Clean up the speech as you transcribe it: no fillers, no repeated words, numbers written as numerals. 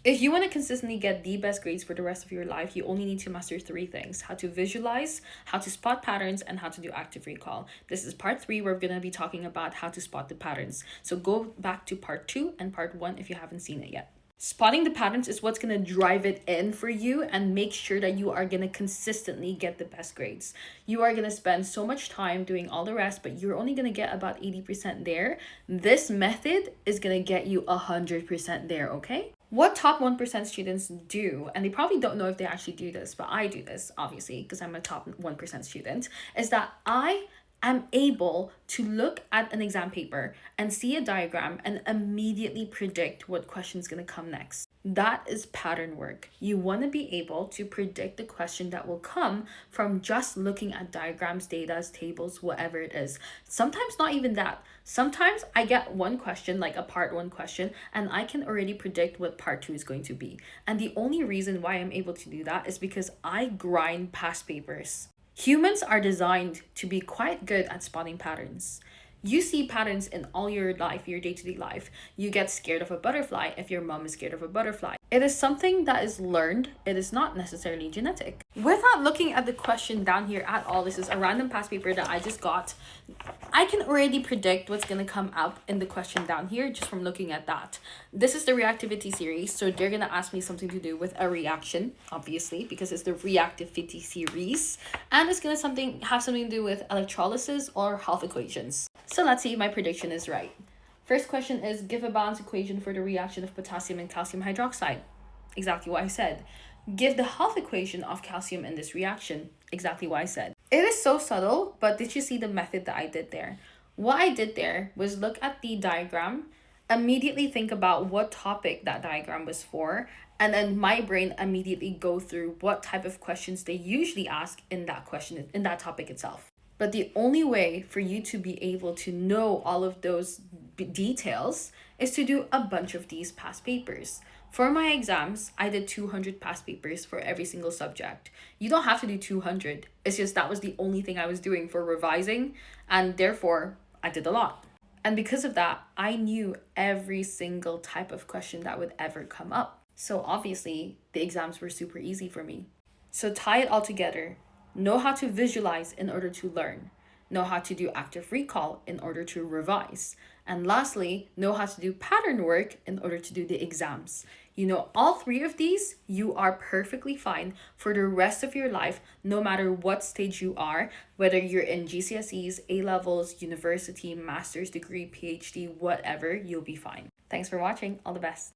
If you want to consistently get the best grades for the rest of your life, you only need to master three things: how to visualize, how to spot patterns, and how to do active recall. This is part three, where we're going to be talking about how to spot the patterns. So go back to part two and part one if you haven't seen it yet. Spotting the patterns is what's going to drive it in for you and make sure that you are going to consistently get the best grades. You are going to spend so much time doing all the rest, but you're only going to get about 80% there. This method is going to get you 100% there, okay? What top 1% students do, and they probably don't know if they actually do this, but I do this, obviously, because I'm a top 1% student, is that I am able to look at an exam paper and see a diagram and immediately predict what question is going to come next. That is pattern work. You want to be able to predict the question that will come from just looking at diagrams, data, tables, whatever it is. Sometimes not even that. Sometimes I get one question, like a part one question, and I can already predict what part two is going to be. And the only reason why I'm able to do that is because I grind past papers. Humans are designed to be quite good at spotting patterns. You see patterns in all your life, your day-to-day life. You get scared of a butterfly if your mom is scared of a butterfly. It is something that is learned. It is not necessarily genetic. Without looking at the question down here at all, this is a random past paper that I just got. I can already predict what's going to come up in the question down here just from looking at that. This is the reactivity series, so they're going to ask me something to do with a reaction, obviously, because it's the reactivity series. And it's going to have something to do with electrolysis or health equations. So let's see if my prediction is right. First question is, give a balanced equation for the reaction of potassium and calcium hydroxide. Exactly what I said. Give the health equation of calcium in this reaction. Exactly what I said. It is so subtle, but did you see the method that I did there? What I did there was look at the diagram, immediately think about what topic that diagram was for, and then my brain immediately go through what type of questions they usually ask in that question, in that topic itself. But the only way for you to be able to know all of those details is to do a bunch of these past papers. For my exams, I did 200 past papers for every single subject. You don't have to do 200. It's just that was the only thing I was doing for revising, and therefore I did a lot. And because of that, I knew every single type of question that would ever come up. So obviously, the exams were super easy for me. So tie it all together. Know how to visualize in order to learn. Know how to do active recall in order to revise. And lastly, know how to do pattern work in order to do the exams. You know all three of these, you are perfectly fine for the rest of your life, no matter what stage you are, whether you're in GCSEs, A-levels, university, master's degree, PhD, whatever, you'll be fine. Thanks for watching. All the best.